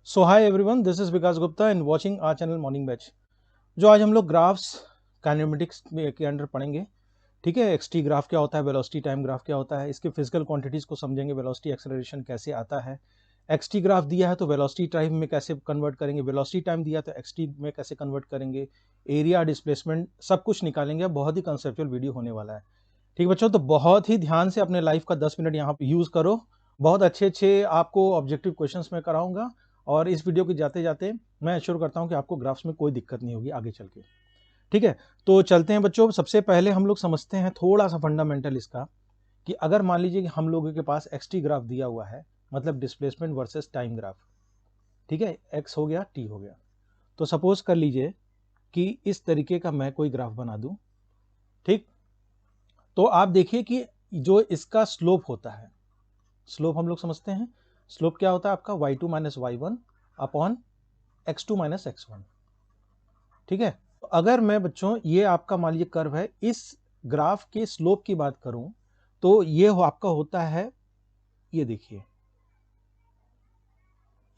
So hi everyone, this is Vikas Gupta and watching our channel morning batch. जो आज हम लोग ग्राफ्स काइनेमेटिक्स के अंडर पढ़ेंगे। ठीक है, एक्सटी ग्राफ क्या होता है, वेलोसिटी टाइम ग्राफ क्या होता है, इसके फिजिकल क्वांटिटीज को समझेंगे, वेलोसिटी एक्सेलरेशन कैसे आता है, एक्सटी ग्राफ दिया है तो वेलोसिटी टाइम में कैसे कन्वर्ट करेंगे, वेलोसिटी टाइम दिया तो एक्सटी में कैसे कन्वर्ट करेंगे, एरिया डिस्प्लेसमेंट सब कुछ निकालेंगे। बहुत ही कंसेप्चुअल वीडियो होने वाला है। ठीक बच्चों, तो बहुत ही ध्यान से अपने लाइफ का 10 मिनट यहाँ पे यूज करो। बहुत अच्छे अच्छे आपको ऑब्जेक्टिव क्वेश्चंस में कराऊंगा और इस वीडियो के जाते जाते मैं एश्योर करता हूं कि आपको ग्राफ्स में कोई दिक्कत नहीं होगी आगे चल के। ठीक है, तो चलते हैं बच्चों। सबसे पहले हम लोग समझते हैं थोड़ा सा फंडामेंटल इसका, कि अगर मान लीजिए कि हम लोगों के पास एक्सटी ग्राफ दिया हुआ है, मतलब डिस्प्लेसमेंट वर्सेस टाइम ग्राफ। ठीक है, एक्स हो गया, टी हो गया। तो सपोज कर लीजिए कि इस तरीके का मैं कोई ग्राफ बना दूं। ठीक, तो आप देखिए कि जो इसका स्लोप होता है, स्लोप हम लोग समझते हैं, स्लोप क्या होता है आपका y2 minus y1 upon x2 minus x1। ठीक है, तो अगर मैं बच्चों ये आपका मान लीजिए कर्व है, इस ग्राफ के स्लोप की बात करूं तो ये आपका होता है, ये देखिए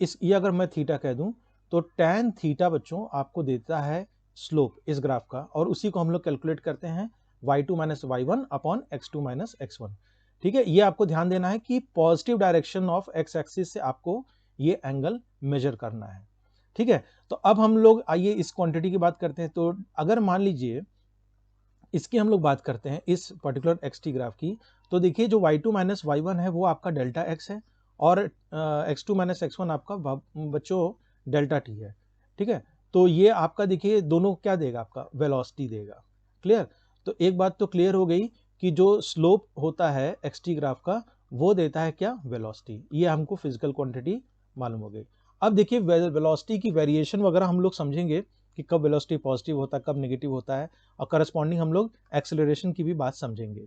ये अगर मैं थीटा कह दूं तो tan थीटा बच्चों आपको देता है स्लोप इस ग्राफ का, और उसी को हम लोग कैलकुलेट करते हैं y2 minus y1 upon x2 minus x1। ठीक है, ये आपको ध्यान देना है कि positive direction of x axis से आपको ये एंगल मेजर करना है। ठीक है, तो अब हम लोग आइए इस क्वांटिटी की बात करते हैं। तो अगर मान लीजिए इसकी हम लोग बात करते हैं इस पर्टिकुलर एक्स टी ग्राफ की, तो देखिए जो y2 माइनस y1 है वो आपका डेल्टा x है, और x2 माइनस x1 आपका बच्चों डेल्टा टी है। ठीक है, तो ये आपका देखिए दोनों क्या देगा, आपका वेलोसिटी देगा। क्लियर? तो एक बात तो क्लियर हो गई कि जो स्लोप होता है एक्स टी ग्राफ का वो देता है क्या, वेलोसिटी। ये हमको फिजिकल क्वांटिटी मालूम हो गई। अब देखिए वेलोसिटी की वेरिएशन वगैरह हम लोग समझेंगे कि कब वेलोसिटी पॉजिटिव होता है, कब नेगेटिव होता है, और करस्पॉन्डिंग हम लोग एक्सेलरेशन की भी बात समझेंगे।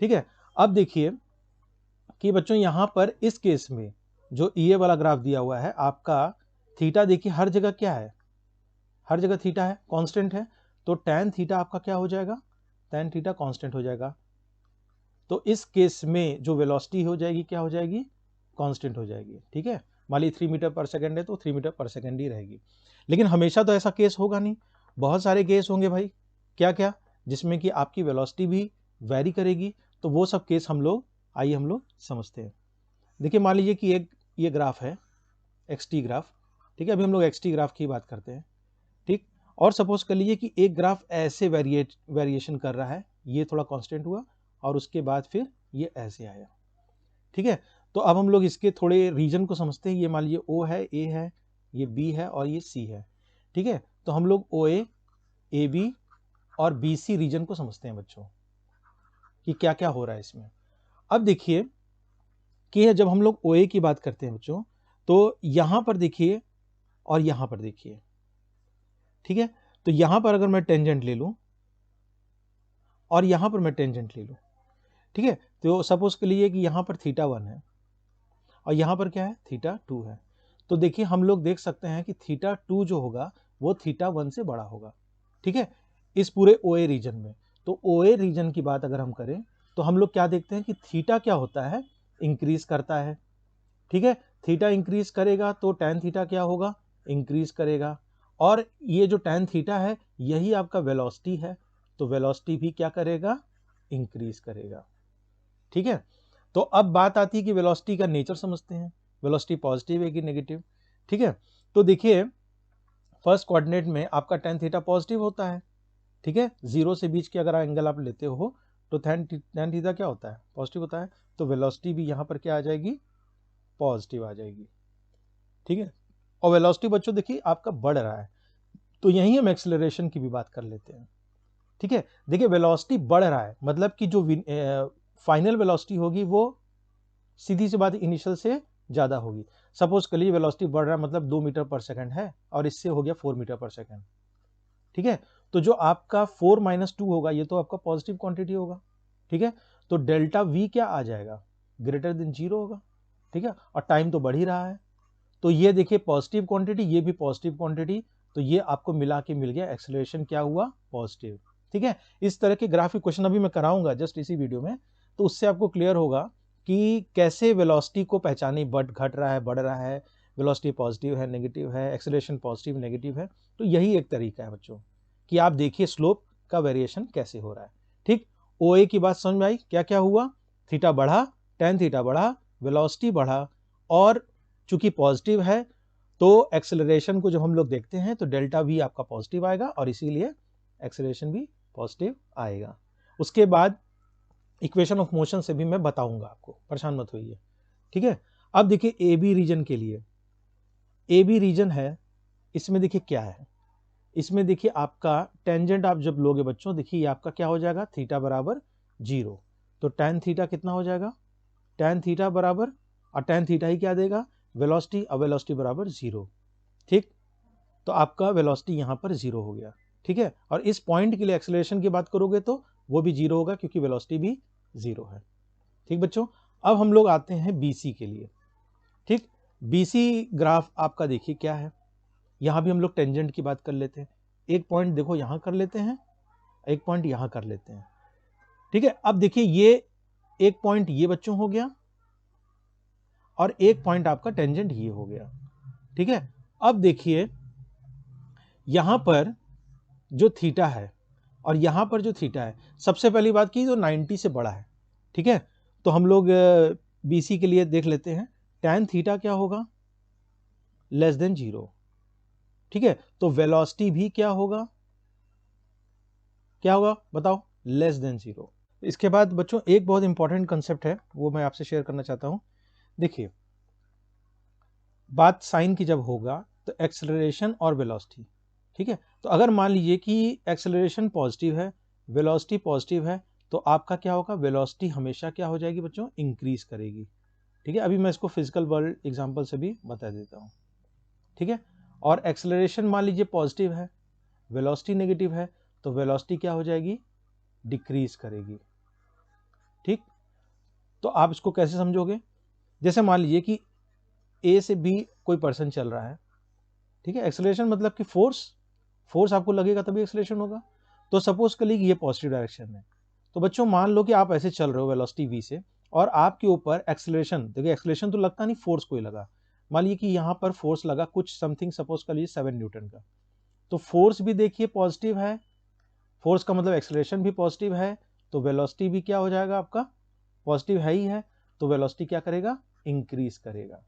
ठीक है, अब देखिए कि बच्चों यहां पर इस केस में जो ये वाला ग्राफ दिया हुआ है आपका, थीटा देखिए हर जगह क्या है, हर जगह थीटा है, कांस्टेंट है। तो tan थीटा आपका क्या हो जाएगा, tan थीटा कांस्टेंट हो जाएगा। तो इस केस में जो वेलोसिटी हो जाएगी क्या हो जाएगी, कांस्टेंट हो जाएगी। ठीक है, मान ली 3 मीटर पर सेकंड है तो 3 मीटर पर सेकंड ही रहेगी। लेकिन हमेशा तो ऐसा केस होगा नहीं, बहुत सारे केस होंगे भाई। क्या क्या, जिसमें कि आपकी वेलोसिटी भी वेरी करेगी। तो वो सब केस हम लोग आइए हम लोग समझते हैं। देखिए मान लीजिए कि एक ये ग्राफ है एक्स टी ग्राफ। ठीक है, अभी हम लोग एक्स टी ग्राफ की बात करते हैं। ठीक, और सपोज कर लीजिए कि एक ग्राफ ऐसे वेरिएशन कर रहा है, ये थोड़ा कांस्टेंट हुआ और उसके बाद फिर ये ऐसे आया। ठीक है, तो अब हम लोग इसके थोड़े रीजन को समझते हैं। ये मान लीजिए ओ है, ए है, ये बी है और ये सी है। ठीक है, तो हम लोग ओ ए बी और बी सी रीजन को समझते हैं बच्चों, कि क्या क्या हो रहा है इसमें। अब देखिए कि जब हम लोग ओ ए की बात करते हैं बच्चों, तो यहां पर देखिए और यहां पर देखिए। ठीक है, तो यहां पर अगर मैं टेंजेंट ले लूं और यहां पर मैं टेंजेंट ले लूं, ठीक है, तो सपोज के लिए कि यहां पर थीटा 1 है और यहां पर क्या है, थीटा 2 है। तो देखिए हम लोग देख सकते हैं कि थीटा 2 जो होगा वो थीटा 1 से बड़ा होगा। ठीक है, इस पूरे ओए रीजन में। तो ओए रीजन की बात अगर हम करें तो हम लोग क्या देखते हैं कि थीटा क्या होता है, इंक्रीज करता है। ठीक है, थीटा इंक्रीज करेगा तो टैन थीटा क्या होगा, इंक्रीज करेगा। और ये जो टैन थीटा है यही आपका वेलोसिटी है, तो वेलोसिटी भी क्या करेगा, इंक्रीज करेगा। ठीक है, तो अब बात आती है कि वेलोसिटी का नेचर समझते हैं, वेलोसिटी पॉजिटिव है कि नेगेटिव। ठीक है, तो देखिए फर्स्ट कोऑर्डिनेट में आपका tan थीटा पॉजिटिव होता है। ठीक है, जीरो से बीच के अगर एंगल आप लेते हो तो tan थीटा क्या होता है, पॉजिटिव होता है। तो वेलोसिटी भी यहां पर क्या आ जाएगी, पॉजिटिव आ जाएगी। ठीक है, और वेलोसिटी बच्चों देखिए आपका बढ़ रहा है, तो यही हम एक्सेलरेशन की भी बात कर लेते हैं। ठीक है, देखिए वेलोसिटी बढ़ रहा है मतलब कि जो फाइनल वेलोसिटी होगी वो सीधी सी बात इनिशियल से ज्यादा होगी। सपोज कर लीजिए वेलोसिटी बढ़ रहा है मतलब 2 मीटर पर सेकंड है और इससे हो गया 4 मीटर पर सेकंड। ठीक है, तो जो आपका 4 माइनस 2 होगा ये तो आपका पॉजिटिव क्वांटिटी होगा। ठीक है, तो डेल्टा वी क्या आ जाएगा, ग्रेटर देन 0 होगा। ठीक है, और टाइम तो बढ़ ही रहा है, तो ये देखिए पॉजिटिव क्वांटिटी, ये भी पॉजिटिव क्वांटिटी, तो ये आपको मिला के मिल गया, एक्सेलरेशन क्या हुआ, पॉजिटिव। ठीक है, इस तरह के ग्राफिक क्वेश्चन अभी मैं कराऊंगा जस्ट इसी वीडियो में, तो उससे आपको क्लियर होगा कि कैसे वेलोसिटी को पहचाने, घट रहा है, बढ़ रहा है, वेलोसिटी पॉजिटिव है, नेगेटिव है, एक्सेलरेशन पॉजिटिव नेगेटिव है। तो यही एक तरीका है बच्चों कि आप देखिए स्लोप का वेरिएशन कैसे हो रहा है। ठीक, ओ ए की बात समझ में आई? क्या क्या हुआ? थीटा बढ़ा, tan थीटा बढ़ा, वेलोसिटी बढ़ा, और चूंकि पॉजिटिव है तो एक्सेलरेशन को जब हम लोग देखते हैं तो डेल्टा वी आपका पॉजिटिव आएगा और इसीलिए एक्सेलरेशन भी पॉजिटिव आएगा। उसके बाद इक्वेशन ऑफ मोशन से भी मैं बताऊंगा आपको, परेशान मत होइए। ठीक है, अब देखिए ए बी रीजन के लिए, ए बी रीजन है, इसमें देखिए क्या है, इसमें देखिए आपका टेंजेंट आप जब लोगे बच्चों, देखिए आपका क्या हो जाएगा, थीटा बराबर 0। तो tan थीटा कितना हो जाएगा, tan थीटा बराबर, और tan थीटा ही क्या देगा, वेलोसिटी, और वेलोसिटी बराबर 0। ठीक, तो आपका वेलोसिटी यहाँ पर 0 हो गया। ठीक है, और इस पॉइंट के लिए एक्सेलरेशन की बात करोगे तो वो भी 0 होगा क्योंकि वेलोसिटी भी 0 है। ठीक बच्चों, अब हम लोग आते हैं बीसी के लिए। ठीक, बीसी ग्राफ आपका देखिए क्या है, यहाँ भी हम लोग टेंजेंट की बात कर लेते हैं। एक पॉइंट देखो यहाँ कर लेते हैं, एक पॉइंट यहाँ कर लेते हैं। ठीक है, अब देखिए ये एक पॉइंट ये बच्चों हो गया और एक पॉइंट आपका टेंजेंट ये हो गया। ठीक है, अब देखिए यहां पर जो थीटा है और यहां पर जो थीटा है, सबसे पहली बात की तो 90 से बड़ा है। ठीक है, तो हम लोग बीसी के लिए देख लेते हैं, tan थीटा क्या होगा, लेस देन 0। ठीक है, तो वेलोसिटी भी क्या होगा, क्या होगा बताओ, लेस देन 0। इसके बाद बच्चों एक बहुत इंपॉर्टेंट कंसेप्ट है, वो मैं आपसे शेयर करना चाहता हूं। देखिए बात साइन की जब होगा तो एक्सेलरेशन और वेलोसिटी, ठीक है, तो अगर मान लीजिए कि एक्सेलरेशन पॉजिटिव है, वेलोसिटी पॉजिटिव है, तो आपका क्या होगा, वेलोसिटी हमेशा क्या हो जाएगी बच्चों, इंक्रीज करेगी। ठीक है, अभी मैं इसको फिजिकल वर्ल्ड एग्जांपल से भी बता देता हूं। ठीक है, और एक्सेलरेशन मान लीजिए पॉजिटिव है, वेलोसिटी नेगेटिव है, तो वेलोसिटी क्या हो जाएगी, डिक्रीज करेगी। ठीक, तो आप इसको कैसे समझोगे, जैसे मान लीजिए कि ए से बी कोई पर्सन चल रहा है। ठीक है, एक्सेलरेशन मतलब कि फोर्स आपको लगेगा तभी एक्सेलरेशन होगा। तो सपोज कर लीजिए ये पॉजिटिव डायरेक्शन है, तो बच्चों मान लो कि आप ऐसे चल रहे हो वेलोसिटी v से, और आपके ऊपर एक्सेलरेशन, देखिए एक्सेलरेशन तो लगता नहीं, फोर्स कोई लगा, मान लीजिए कि यहाँ पर फोर्स लगा कुछ समथिंग, सपोज कर लीजिए 7 न्यूटन का, तो फोर्स भी देखिए पॉजिटिव है, फोर्स का मतलब एक्सेलरेशन भी पॉजिटिव है, तो वेलोसिटी भी क्या हो जाएगा आपका, पॉजिटिव है ही है, तो वेलोसिटी क्या करेगा, इंक्रीज करेगा।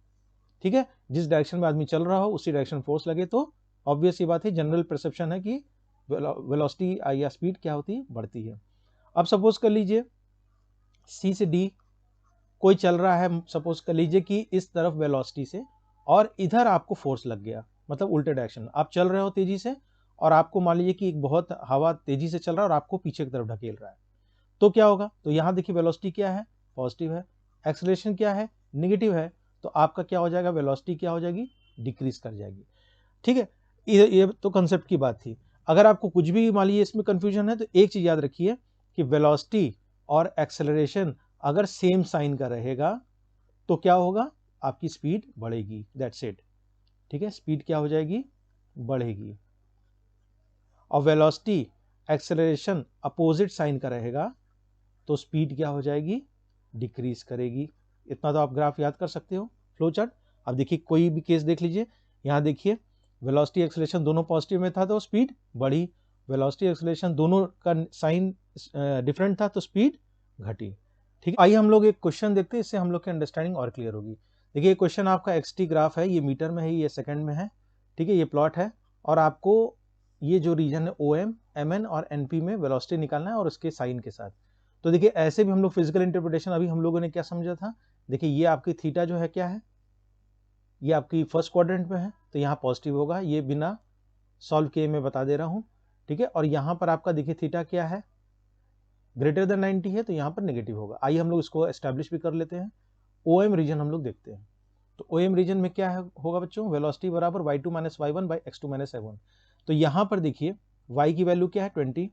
ठीक है, जिस डायरेक्शन में आदमी चल रहा हो उसी डायरेक्शन फोर्स लगे तो ऑब्वियस ये बात है, जनरल परसेप्शन है कि वेलोसिटी या स्पीड क्या होती है, बढ़ती है। अब सपोज कर लीजिए सी से डी कोई चल रहा है, सपोज कर लीजिए कि इस तरफ वेलोसिटी से, और इधर आपको फोर्स लग गया, मतलब उल्टे डायरेक्शन, आप चल रहे हो तेजी से और आपको मान लीजिए कि एक बहुत हवा तेजी से चल रहा है और आपको पीछे की तरफ ढकेल रहा है, तो क्या होगा, तो यहां देखिए वेलोसिटी क्या है, पॉजिटिव है, एक्सेलरेशन क्या है, नेगेटिव है, तो आपका क्या हो जाएगा, वेलोसिटी क्या हो जाएगी, डिक्रीज कर जाएगी। ठीक है, ये तो कंसेप्ट की बात थी। अगर आपको कुछ भी मान लीजिए इसमें कंफ्यूजन है तो एक चीज याद रखिए कि वेलोसिटी और एक्सेलरेशन अगर सेम साइन का रहेगा तो क्या होगा, आपकी स्पीड बढ़ेगी, दैट्स इट। ठीक है, स्पीड क्या हो जाएगी, बढ़ेगी। और वेलोसिटी एक्सेलरेशन अपोजिट साइन का रहेगा तो स्पीड क्या हो जाएगी, डिक्रीज करेगी। इतना तो आप ग्राफ याद कर सकते हो, फ्लो चार्ट। अब देखिए कोई भी केस देख लीजिए, यहाँ देखिए वेलोसिटी एक्सेलरेशन दोनों पॉजिटिव में था तो स्पीड बढ़ी, वेलोसिटी एक्सेलरेशन दोनों का साइन डिफरेंट था तो स्पीड घटी। ठीक है, आइए हम लोग एक क्वेश्चन देखते हैं, इससे हम लोग की अंडरस्टैंडिंग और क्लियर होगी। देखिए क्वेश्चन आपका एक्सटी ग्राफ है, ये मीटर में है, ये सेकंड में है। ठीक है, ये प्लॉट है और आपको ये जो रीजन है OM, MN और NP में वेलोसिटी निकालना है और उसके साइन के साथ। तो देखिए ऐसे भी हम लोग फिजिकल इंटरप्रिटेशन, अभी हम लोगों ने क्या समझा था, देखिए ये आपकी थीटा जो है क्या है, ये आपकी फर्स्ट क्वाड्रेंट में है तो यहाँ पॉजिटिव होगा, ये बिना सॉल्व किए मैं बता दे रहा हूँ। ठीक है, और यहाँ पर आपका देखिए थीटा क्या है, ग्रेटर देन 90 है तो यहाँ पर नेगेटिव होगा। आइए हम लोग इसको एस्टैब्लिश भी कर लेते हैं। OM रीजन हम लोग देखते हैं, तो OM रीजन में क्या है होगा बच्चों, वेलोसिटी बराबर y2 minus y1 by x2 minus y1। तो यहाँ पर देखिए y की वैल्यू क्या है 20,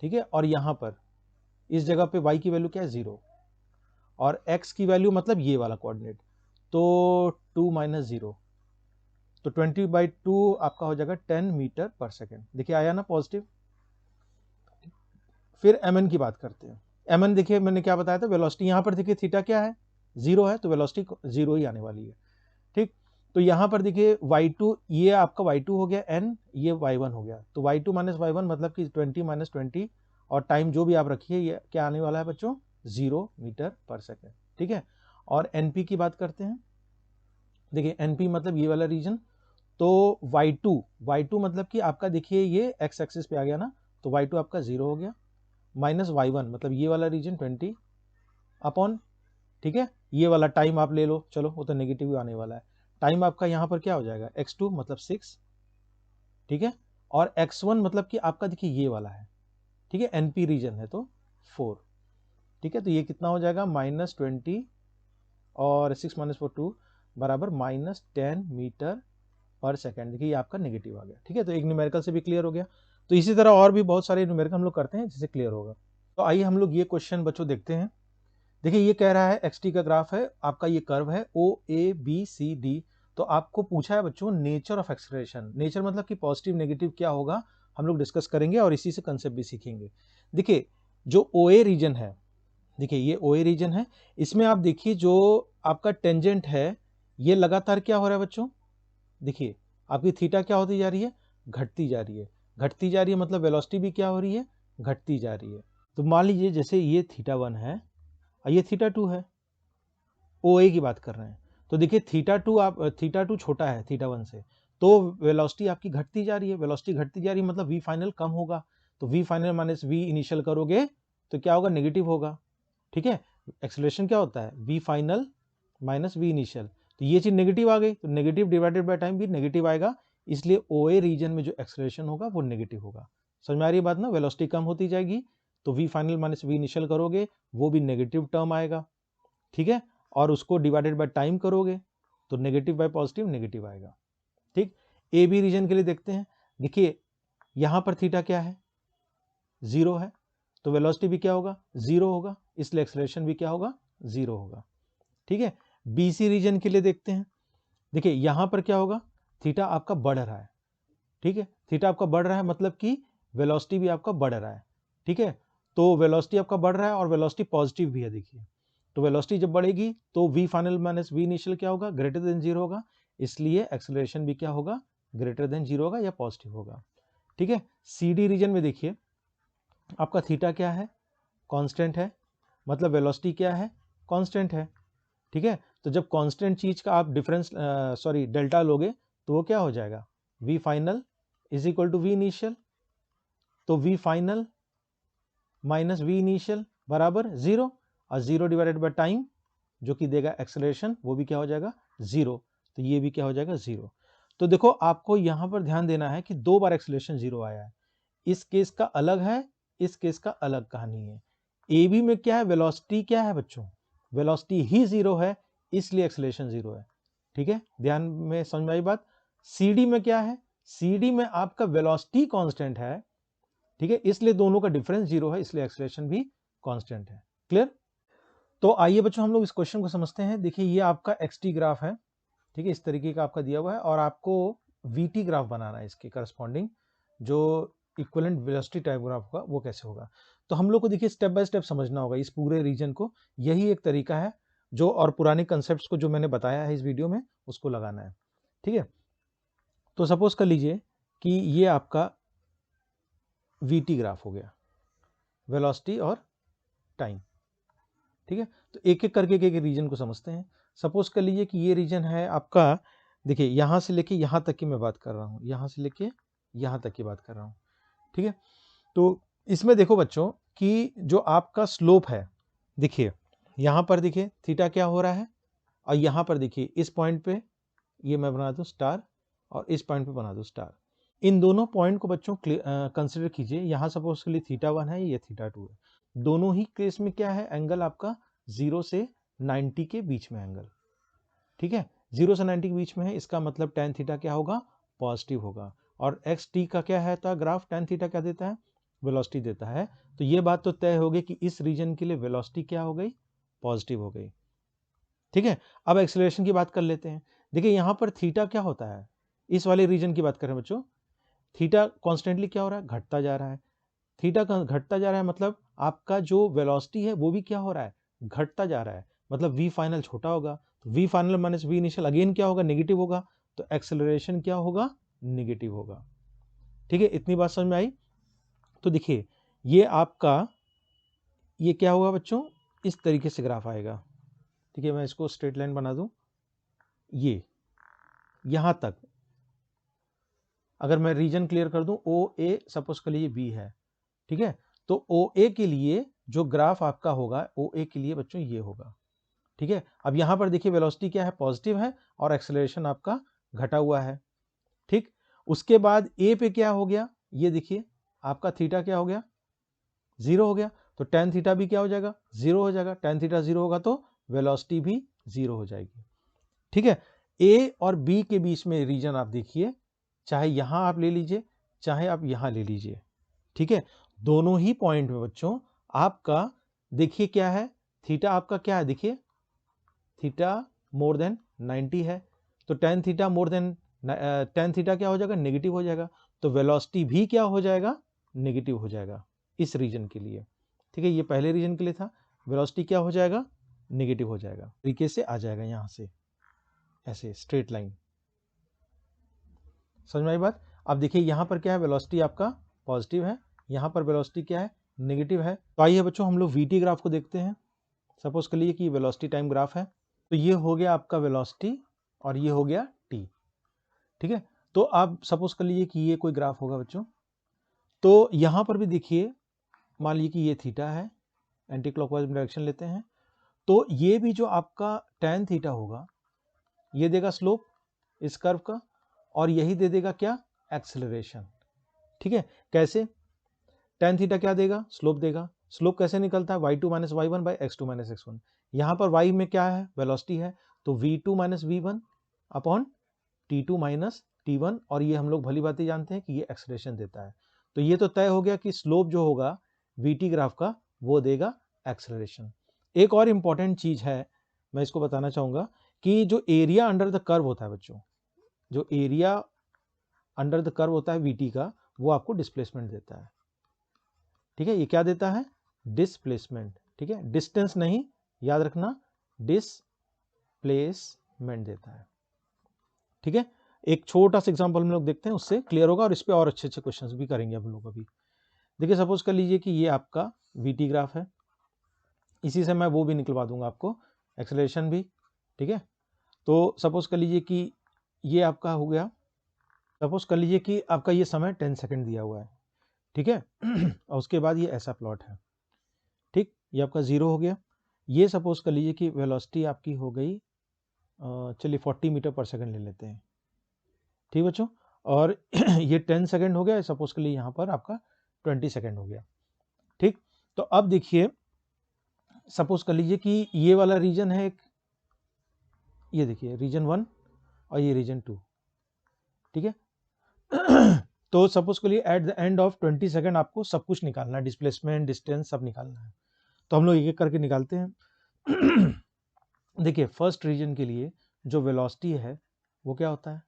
ठीक है, और यहाँ पर इस जगह पे y की वैल्यू क्या है 0, और x की वैल्यू मतलब ये वाला कोऑर्डिनेट, तो 2 माइनस 0, तो 20/2 आपका हो जाएगा 10 मीटर पर सेकेंड। देखिए आया ना पॉजिटिव। फिर mn की बात करते हैं। mn देखिए मैंने क्या बताया था, वेलोसिटी यहाँ पर देखिए थीटा क्या है 0 है तो वेलोसिटी 0 ही आने वाली है। ठीक। तो यहाँ पर देखिए y2 ये आपका y2 हो गया n, ये y1 हो गया, तो y2 माइनस y1 मतलब कि 20 माइनस 20, और टाइम जो भी आप रखिए ये क्या आने वाला है बच्चों, 0 मीटर पर सेकेंड। ठीक है, और np की बात करते हैं। देखिए np मतलब ये वाला रीजन, तो y2 मतलब कि आपका देखिए ये x एक्सिस पे आ गया ना, तो y2 आपका 0 हो गया, माइनस y1 मतलब ये वाला रीजन 20 अपॉन, ठीक है, ये वाला टाइम आप ले लो, चलो वो तो नेगेटिव आने वाला है, टाइम आपका यहाँ पर क्या हो जाएगा x2 मतलब 6, ठीक है, और x1 मतलब कि आपका देखिए ये वाला है, ठीक है, np रीजन है तो 4, ठीक है, तो ये कितना हो जाएगा -20 और 6 माइनस 4 2 बराबर -10 मीटर पर सेकेंड। देखिए ये आपका नेगेटिव आ गया। ठीक है, तो एक न्यूमेरिकल से भी क्लियर हो गया। तो इसी तरह और भी बहुत सारे न्यूमेरिकल हम लोग करते हैं जिससे क्लियर होगा। तो आइए हम लोग ये क्वेश्चन बच्चों देखते हैं। देखिए ये कह रहा है एक्स का ग्राफ है, आपका ये कर्व है ओ ए बी सी डी। तो आपको पूछा है बच्चों नेचर ऑफ एक्सेलरेशन। नेचर मतलब कि पॉजिटिव नेगेटिव क्या होगा हम लोग डिस्कस करेंगे और इसी से कंसेप्ट भी सीखेंगे। देखिए जो ओ ए रीजन है, देखिए ये ओ ए रीजन है, इसमें आप देखिए जो आपका टेंजेंट है ये लगातार क्या हो रहा है बच्चों, देखिए आपकी थीटा क्या होती जा रही है, घटती जा रही है। घटती जा रही है मतलब वेलोसिटी भी क्या हो रही है, घटती जा रही है। तो मान लीजिए जैसे ये थीटा 1 है और ये थीटा 2 है, ओ ए की बात कर रहे हैं, तो देखिए थीटा 2 छोटा है थीटा 1 से, तो वेलोसिटी आपकी घटती जा रही है। वेलोसिटी घटती जा रही है मतलब वी फाइनल कम होगा, तो we final minus we initial करोगे तो क्या होगा, नेगेटिव होगा। ठीक है, एक्सेलरेशन क्या होता है, v final minus we initial, तो ये चीज नेगेटिव आ गई, तो नेगेटिव डिवाइडेड बाय टाइम भी नेगेटिव आएगा, इसलिए ओ ए रीजन में जो एक्सेलरेशन होगा वो नेगेटिव होगा। समझ में आ रही है बात ना, वेलोसिटी कम होती जाएगी तो we final minus we initial करोगे वो भी नेगेटिव टर्म आएगा। ठीक है, और उसको डिवाइडेड बाय टाइम करोगे तो नेगेटिव बाय पॉजिटिव नेगेटिव आएगा। ठीक, ए बी रीजन के लिए देखते हैं। देखिए यहां पर थीटा क्या है, 0 है, तो वेलोसिटी भी क्या होगा, 0 होगा, इसलिए एक्सेलरेशन भी क्या होगा, 0 होगा। ठीक है, बीसी रीजन के लिए देखते हैं। देखिए यहां पर क्या होगा, थीटा आपका बढ़ रहा है। ठीक है, थीटा आपका बढ़ रहा है मतलब कि वेलोसिटी भी आपका बढ़ रहा है। ठीक है, तो वेलोसिटी आपका बढ़ रहा है और वेलोसिटी पॉजिटिव भी है। देखिए तो वेलोसिटी जब बढ़ेगी तो we final minus we initial क्या होगा, ग्रेटर देन 0 होगा, इसलिए एक्सेलरेशन भी क्या होगा, ग्रेटर देन 0 होगा या पॉजिटिव होगा। ठीक है, सी डी रीजन में देखिए आपका थीटा क्या है, कांस्टेंट है, मतलब वेलोसिटी क्या है, कांस्टेंट है। ठीक है, तो जब कांस्टेंट चीज का आप डिफरेंस डेल्टा लोगे तो वो क्या हो जाएगा, V final is equal to V initial, तो we final minus we initial बराबर 0, और 0 डिवाइडेड बाय टाइम जो कि देगा एक्सेलरेशन वो भी क्या हो जाएगा, 0, तो ये भी क्या हो जाएगा, 0। तो देखो आपको यहां पर ध्यान देना है कि 2 बार एक्सेलरेशन 0 आया है, इस केस का अलग है, इस केस का अलग कहानी है। ए बी में क्या है, वेलोसिटी क्या है बच्चों, वेलोसिटी ही 0 है, इसलिए एक्सेलरेशन 0 है। ठीक है, ध्यान में समझ में आई बात। सी डी में क्या है, सी डी में आपका वेलोसिटी कांस्टेंट है, ठीक है, इसलिए दोनों का डिफरेंस 0 है, इसलिए एक्सेलरेशन भी कांस्टेंट है। क्लियर। तो आइए बच्चों हम लोग इस क्वेश्चन को समझते हैं। देखिए ये आपका एक्स टी ग्राफ है, ठीक है, इस तरीके का आपका दिया हुआ है, और आपको वी टी ग्राफ बनाना है, इसके करस्पॉन्डिंग जो इक्विवेलेंट वेलोसिटी टाइप ग्राफ होगा वो कैसे होगा। तो हम लोग को देखिए स्टेप बाय स्टेप समझना होगा इस पूरे रीजन को, यही एक तरीका है जो, और पुराने कंसेप्ट को जो मैंने बताया है इस वीडियो में उसको लगाना है। ठीक है, तो सपोज कर लीजिए कि ये आपका वी टी ग्राफ हो गया, वेलोसिटी और टाइम। ठीक है, तो एक एक करके एक रीजन को समझते हैं। सपोज कर लीजिए कि ये रीजन है आपका, देखिए यहां से लेके यहां तक की मैं बात कर रहा हूं, यहां से लेके यहां तक की बात कर रहा हूं। ठीक है, तो इसमें देखो बच्चों कि जो आपका स्लोप है, देखिए यहां पर देखिए थीटा क्या हो रहा है, और यहां पर देखिए इस पॉइंट पे ये मैं बना दूं स्टार, और इस पॉइंट पे बना दूं स्टार। इन दोनों पॉइंट को बच्चों कंसिडर कीजिए। यहां सपोज के लिए थीटा 1 है, ये थीटा 2 है, दोनों ही केस में क्या है, एंगल आपका 0 से 90 के बीच में एंगल। ठीक है, 0 से 90 के बीच में है, इसका मतलब tan थीटा क्या होगा, पॉजिटिव होगा। और एक्स टी का क्या है था ग्राफ, tan थीटा क्या देता है, वेलोसिटी देता है। तो ये बात तो तय हो गई कि इस रीजन के लिए वेलोसिटी क्या हो गई, पॉजिटिव हो गई। ठीक है, अब एक्सेलरेशन की बात कर लेते हैं। देखिए यहां पर थीटा क्या होता है, इस वाले रीजन की बात करें बच्चों, थीटा कॉन्स्टेंटली क्या हो रहा है, घटता जा रहा है। थीटा घटता जा रहा है मतलब आपका जो वेलोसिटी है वो भी क्या हो रहा है, घटता जा रहा है, मतलब वी फाइनल छोटा होगा, तो v final minus v initial again क्या होगा, नेगेटिव होगा, तो एक्सेलरेशन क्या होगा, नेगेटिव होगा। ठीक है, इतनी बात समझ में आई। तो देखिए ये आपका ये क्या होगा बच्चों, इस तरीके से ग्राफ आएगा। ठीक है, मैं इसको स्ट्रेट लाइन बना दूं, ये यहां तक अगर मैं रीजन क्लियर कर दूं, ओ ए सपोज कर लीजिए बी है। ठीक है, तो ओ ए के लिए जो ग्राफ आपका होगा, ओ ए के लिए बच्चों ये होगा। ठीक है, अब यहां पर देखिए वेलोसिटी क्या है, पॉजिटिव है, और एक्सेलरेशन आपका घटा हुआ है। ठीक, उसके बाद ए पे क्या हो गया, ये देखिए आपका थीटा क्या हो गया, 0 हो गया, तो टेन थीटा भी क्या हो जाएगा, 0 हो जाएगा। टेन थीटा 0 होगा तो वेलोसिटी भी 0 हो जाएगी। ठीक है, ए और बी के बीच में रीजन आप देखिए, चाहे यहां आप ले लीजिए, चाहे आप यहां ले लीजिए। ठीक है, दोनों ही पॉइंट में बच्चों आपका देखिए क्या है, थीटा आपका क्या है, देखिए थीटा मोर देन 90 है, तो tan theta more than tan theta क्या हो जाएगा, नेगेटिव हो जाएगा, तो वेलोसिटी भी क्या हो जाएगा, नेगेटिव हो जाएगा इस रीजन के लिए। ठीक है, ये पहले रीजन के लिए था, वेलोसिटी क्या हो जाएगा, नेगेटिव हो जाएगा, तरीके से आ जाएगा यहां से ऐसे स्ट्रेट लाइन। समझ में आई बात। अब देखिए यहां पर क्या है, वेलोसिटी आपका पॉजिटिव है, यहां पर वेलोसिटी क्या है, नेगेटिव है। तो आइए बच्चों हम लोग वीटी ग्राफ को देखते हैं। सपोज कर लीजिए कि वेलोसिटी टाइम ग्राफ है, तो ये हो गया आपका वेलोसिटी और ये हो गया टी। ठीक है, तो आप सपोज कर लीजिए कि ये कोई ग्राफ होगा बच्चों, तो यहां पर भी देखिए मान लीजिए कि ये थीटा है, एंटी क्लॉकवाइज डायरेक्शन लेते हैं, तो ये भी जो आपका tan थीटा होगा ये देगा स्लोप इस कर्व का, और यही दे देगा क्या, एक्सेलरेशन। ठीक है, कैसे, tan थीटा क्या देगा, स्लोप देगा। स्लोप कैसे निकलता है, y2 minus y one by x two minus x one. यहां पर y में क्या है, वेलोसिटी है, तो v2 minus v one upon t2 minus t1, और ये हम लोग भली बात ही जानते हैं कि ये एक्सेलरेशन देता है। तो ये तो तय हो गया कि स्लोप जो होगा vt ग्राफ का वो देगा एक्सेलरेशन। एक और इंपॉर्टेंट चीज है, मैं इसको बताना चाहूंगा कि जो एरिया अंडर द कर्व होता है बच्चों, जो एरिया अंडर द कर्व होता है vt का, वो आपको डिस्प्लेसमेंट देता है। ठीक है, ये क्या देता है, डिस्प्लेसमेंट। ठीक है, डिस्टेंस नहीं, याद रखना डिस्प्लेसमेंट देता है। ठीक है, एक छोटा सा एग्जांपल हम लोग देखते हैं, उससे क्लियर होगा, और इस पे और अच्छे अच्छे क्वेश्चंस भी करेंगे हम लोग अभी। देखिए सपोज कर लीजिए कि ये आपका वीटी ग्राफ है, इसी से मैं वो भी निकलवा दूंगा आपको, एक्सेलरेशन भी। ठीक है, तो सपोज कर लीजिए कि ये आपका हो गया, सपोज कर लीजिए कि आपका ये समय 10 सेकंड दिया हुआ है। ठीक है और उसके बाद ये ऐसा प्लॉट है। ठीक, ये आपका 0 हो गया। ये सपोज कर लीजिए कि वेलोसिटी आपकी हो गई, चलिए 40 मीटर पर सेकंड ले लेते हैं। ठीक बच्चों, और ये 10 सेकंड हो गया, सपोज के लिए यहाँ पर आपका 20 सेकंड हो गया। ठीक, तो अब देखिए सपोज कर लीजिए कि ये वाला रीजन है एक, ये देखिए रीजन 1 और ये रीजन 2। ठीक है तो सपोज के लिए at the end of 20 second आपको सब कुछ निकालना है, डिस्प्लेसमेंट, डिस्टेंस सब निकालना है। तो हम लोग एक एक करके निकालते हैं देखिए फर्स्ट रीजन के लिए जो वेलोसिटी है वो क्या होता है,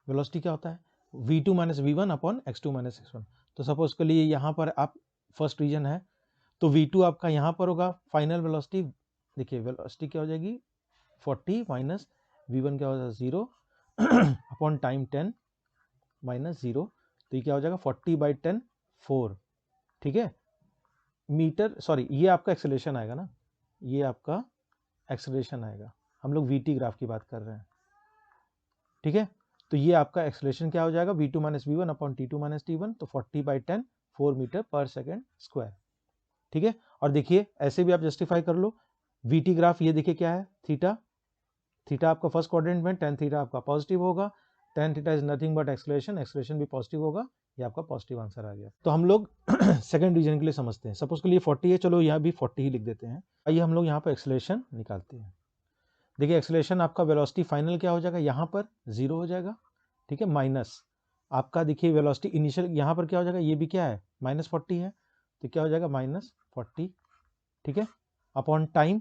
वेलोसिटी क्या होता है, v2 minus v one upon x two minus x one. तो सपोज के लिए यहाँ पर आप फर्स्ट रीजन है, तो v2 आपका यहाँ पर होगा फाइनल वेलोसिटी। देखिए वेलोसिटी क्या हो जाएगी, 40 माइनस v1 क्या हो जाएगा 0 अपॉन टाइम 10 माइनस 0, तो ये क्या हो जाएगा 40 बाई 10 4। ठीक है, मीटर, सॉरी ये आपका एक्सेलरेशन आएगा ना, ये आपका एक्सेलरेशन आएगा, हम लोग वीटी ग्राफ की बात कर रहे हैं। ठीक है, तो ये आपका एक्सेलरेशन क्या हो जाएगा, v2 minus v one upon t two minus t one, तो 40 by 10 4 metre per second square. ठीक है, और देखिए ऐसे भी आप जस्टिफाई कर लो, वीटी ग्राफ ये देखिए क्या है, थीटा, थीटा आपका फर्स्ट क्वाड्रेंट में, tan थीटा आपका पॉजिटिव होगा, tan theta is nothing but acceleration, acceleration भी पॉजिटिव होगा, ये आपका पॉजिटिव आंसर आ गया। तो हम लोग सेकंड रीजन के लिए समझते हैं, सपोज के लिए 40 है, चलो यहाँ भी 40 ही लिख देते हैं। आइए हम लोग यहाँ पर एक्सेलरेशन निकालते हैं। देखिए एक्सेलरेशन आपका वेलोसिटी फाइनल क्या हो जाएगा, यहाँ पर 0 हो जाएगा। ठीक है, माइनस आपका देखिए वेलोसिटी इनिशियल यहाँ पर क्या हो जाएगा, ये भी क्या है माइनस 40 है, तो क्या हो जाएगा माइनस 40। ठीक है, अपॉन टाइम,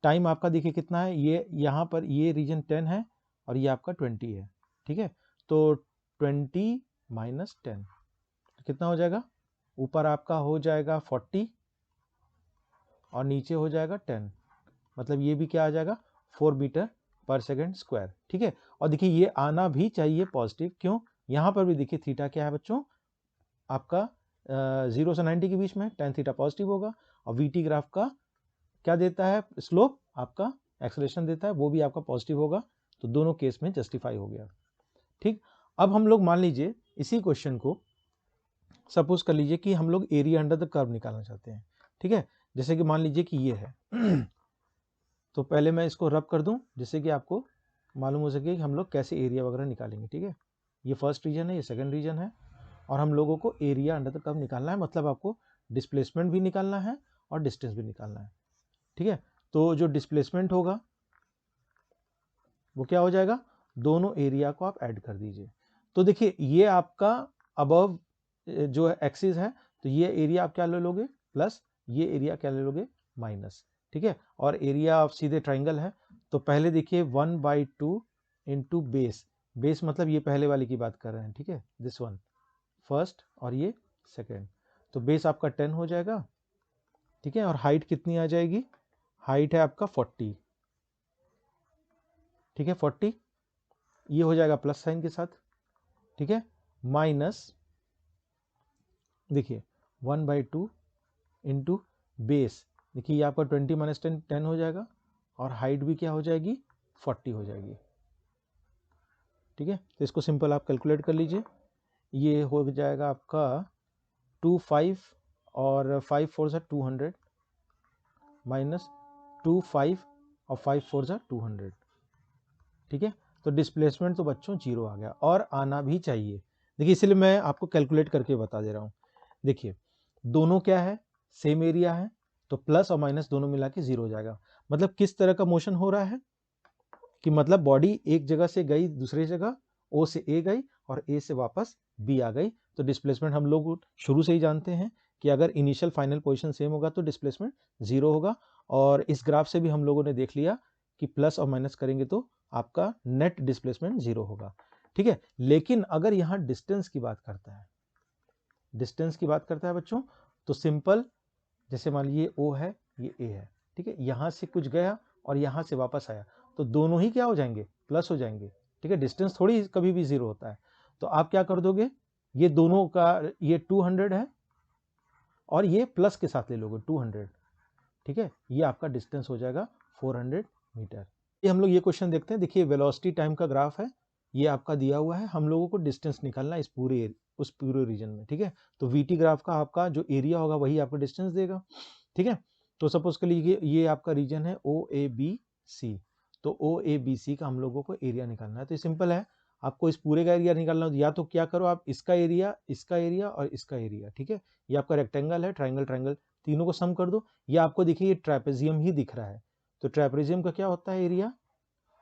टाइम आपका देखिए कितना है, ये यहाँ पर ये रीजन 10 है और ये आपका 20 है। ठीक है, तो 20 माइनस 10 कितना हो जाएगा, ऊपर आपका हो जाएगा 40 और नीचे हो जाएगा 10, मतलब ये भी क्या आ जाएगा 4 मीटर पर सेकेंड स्क्वायर, ठीक है। और देखिए ये आना भी चाहिए पॉजिटिव, क्यों, यहाँ पर भी देखिए थीटा क्या है बच्चों, आपका 0 से 90 के बीच में, tan थीटा पॉजिटिव होगा। और वीटी ग्राफ का क्या देता है, स्लोप आपका एक्सेलरेशन देता है, वो भी आपका पॉजिटिव होगा। तो दोनों केस में जस्टिफाई हो गया, ठीक। अब हम लोग मान लीजिए इसी क्वेश्चन को सपोज कर लीजिए कि हम लोग एरिया अंडर द कर्व निकालना चाहते हैं, ठीक है। जैसे कि मान लीजिए कि ये है तो पहले मैं इसको रब कर दूं जिससे कि आपको मालूम हो सके कि हम लोग कैसे एरिया वगैरह निकालेंगे, ठीक है। ये फर्स्ट रीजन है, ये सेकंड रीजन है, और हम लोगों को एरिया अंडर द कर्व निकालना है, मतलब आपको डिस्प्लेसमेंट भी निकालना है और डिस्टेंस भी निकालना है, ठीक है। तो जो डिस्प्लेसमेंट होगा वो क्या हो जाएगा, दोनों एरिया को आप ऐड कर दीजिए। तो देखिए ये आपका अबव जो एक्सिस है, तो ये एरिया आप क्या ले लोगे प्लस, ये एरिया क्या ले लोगे माइनस, ठीक है। और एरिया ऑफ सीधे ट्राइंगल है, तो पहले देखिए 1/2 इंटू बेस, बेस मतलब ये पहले वाली की बात कर रहे हैं, ठीक है, दिस वन फर्स्ट और ये सेकेंड। तो बेस आपका 10 हो जाएगा, ठीक है। और हाइट कितनी आ जाएगी, हाइट है आपका 40, ठीक है 40, ये हो जाएगा प्लस साइन के साथ, ठीक है, माइनस देखिए 1/2 इंटू बेस, देखिए ये आपका 20 माइनस 10 हो जाएगा, और हाइट भी क्या हो जाएगी 40 हो जाएगी, ठीक है। तो इसको सिंपल आप कैलकुलेट कर लीजिए, ये हो जाएगा आपका 25 और 5 4 सा 200 माइनस 25 और 5 4 सा 200, ठीक है। तो डिस्प्लेसमेंट तो बच्चों 0 आ गया, और आना भी चाहिए। देखिए इसलिए मैं आपको कैलकुलेट करके बता दे रहा हूँ। देखिए दोनों क्या है, सेम एरिया है, तो प्लस और माइनस दोनों मिला के 0 हो जाएगा। मतलब किस तरह का मोशन हो रहा है कि मतलब बॉडी एक जगह से गई दूसरी जगह, ओ से ए गई और ए से वापस बी आ गई। तो डिस्प्लेसमेंट हम लोग शुरू से ही जानते हैं कि अगर इनिशियल फाइनल पोजीशन सेम होगा तो डिस्प्लेसमेंट 0 होगा। और इस ग्राफ से भी हम लोगों ने देख लिया कि प्लस और माइनस करेंगे तो आपका नेट डिस्प्लेसमेंट 0 होगा, ठीक है। लेकिन अगर यहाँ डिस्टेंस की बात करता है, डिस्टेंस की बात करता है बच्चों, तो सिंपल, जैसे मान लीजिए ओ है, ये ए है, ठीक है, यहाँ से कुछ गया और यहाँ से वापस आया, तो दोनों ही क्या हो जाएंगे, प्लस हो जाएंगे, ठीक है। डिस्टेंस थोड़ी कभी भी 0 होता है। तो आप क्या कर दोगे, ये दोनों का ये 200 है और ये प्लस के साथ ले लोगे 200, ठीक है। ये आपका डिस्टेंस हो जाएगा 400 मीटर। ये हम लोग ये क्वेश्चन देखते हैं, देखिए वेलोसिटी टाइम का ग्राफ है, ये आपका दिया हुआ है, हम लोगों को डिस्टेंस निकालना है उस पूरे रीजन में, ठीक है। तो वीटी ग्राफ का आपका जो एरिया होगा वही आपको डिस्टेंस देगा, ठीक है। तो सपोज कर लीजिए ये आपका रीजन है ओ ए बी सी, तो ओ ए बी सी का हम लोगों को एरिया निकालना है। तो सिंपल है, आपको इस पूरे का एरिया निकालना हो, या तो क्या करो आप इसका एरिया और इसका एरिया, ठीक है। ये आपका रेक्टेंगल है, ट्राइंगल ट्राइंगल, तीनों को सम कर दो। ये आपको देखिए ये ट्रेपेजियम ही दिख रहा है, तो ट्रेपेजियम का क्या होता है एरिया,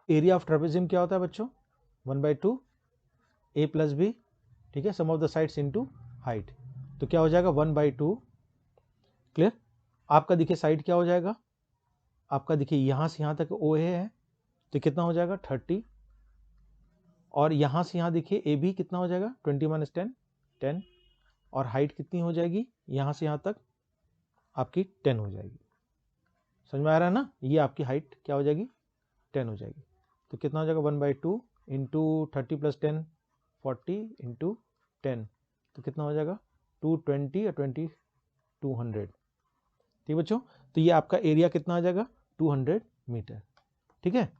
एरिया ऑफ ट्रेपेजियम क्या होता है बच्चों, 1/2 ए प्लस बी, ठीक है, sum of the sides into height. तो क्या हो जाएगा 1/2, क्लियर। आपका देखिए साइड क्या हो जाएगा, आपका देखिए यहाँ से यहाँ तक ओ ए है, तो कितना हो जाएगा 30, और यहाँ से यहाँ देखिए ए बी कितना हो जाएगा 20 माइनस 10, और हाइट कितनी हो जाएगी यहाँ से यहाँ तक आपकी 10 हो जाएगी। समझ में आ रहा है ना, ये आपकी हाइट क्या हो जाएगी 10 हो जाएगी। तो कितना हो जाएगा 1/2 इंटू 30 प्लस 10 40 इंटू 10, तो कितना हो जाएगा 220 और 20 200, ठीक बच्चों। तो ये आपका एरिया कितना आ जाएगा 200 मीटर, ठीक है।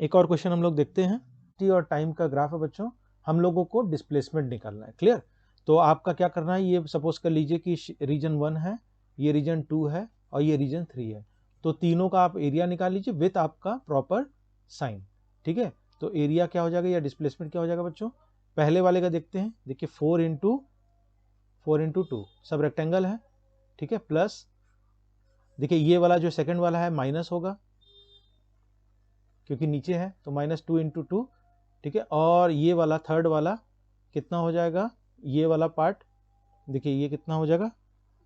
एक और क्वेश्चन हम लोग देखते हैं, टी और टाइम का ग्राफ है बच्चों, हम लोगों को डिस्प्लेसमेंट निकालना है, क्लियर। तो आपका क्या करना है, ये सपोज कर लीजिए कि रीजन 1 है, ये रीजन 2 है और ये रीजन 3 है, तो तीनों का आप एरिया निकाल लीजिए विथ आपका प्रॉपर साइन, ठीक है। तो एरिया क्या हो जाएगा या डिस्प्लेसमेंट क्या हो जाएगा बच्चों, पहले वाले का देखते हैं, देखिए 4 इंटू 2 सब रेक्टेंगल है, ठीक है, प्लस देखिए ये वाला जो सेकंड वाला है माइनस होगा क्योंकि नीचे है, तो -2 इंटू 2, ठीक है। और ये वाला थर्ड वाला कितना हो जाएगा, ये वाला पार्ट देखिए ये कितना हो जाएगा,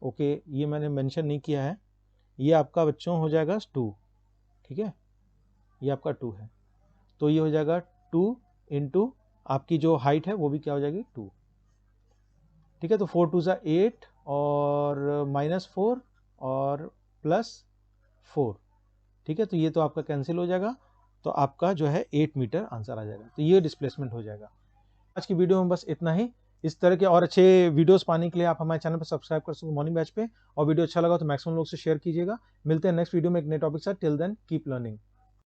ओके ये मैंने मेंशन नहीं किया है, ये आपका बच्चों हो जाएगा 2, ठीक है, ये आपका 2 है, तो ये हो जाएगा 2 इंटू आपकी जो हाइट है वो भी क्या हो जाएगी 2, ठीक है। तो 4 2 सा 8 और -4 और +4, ठीक है, तो ये तो आपका कैंसिल हो जाएगा, तो आपका जो है 8 मीटर आंसर आ जाएगा। तो ये डिस्प्लेसमेंट हो जाएगा। आज की वीडियो में बस इतना ही। इस तरह के और अच्छे वीडियोस पाने के लिए आप हमारे चैनल पर सब्सक्राइब कर सकते हो मॉर्निंग बैच पे, और वीडियो अच्छा लगा तो मैक्सिमम लोग से शेयर कीजिएगा। मिलते हैं नेक्स्ट वीडियो में एक नए टॉपिक के साथ। Till then keep learning.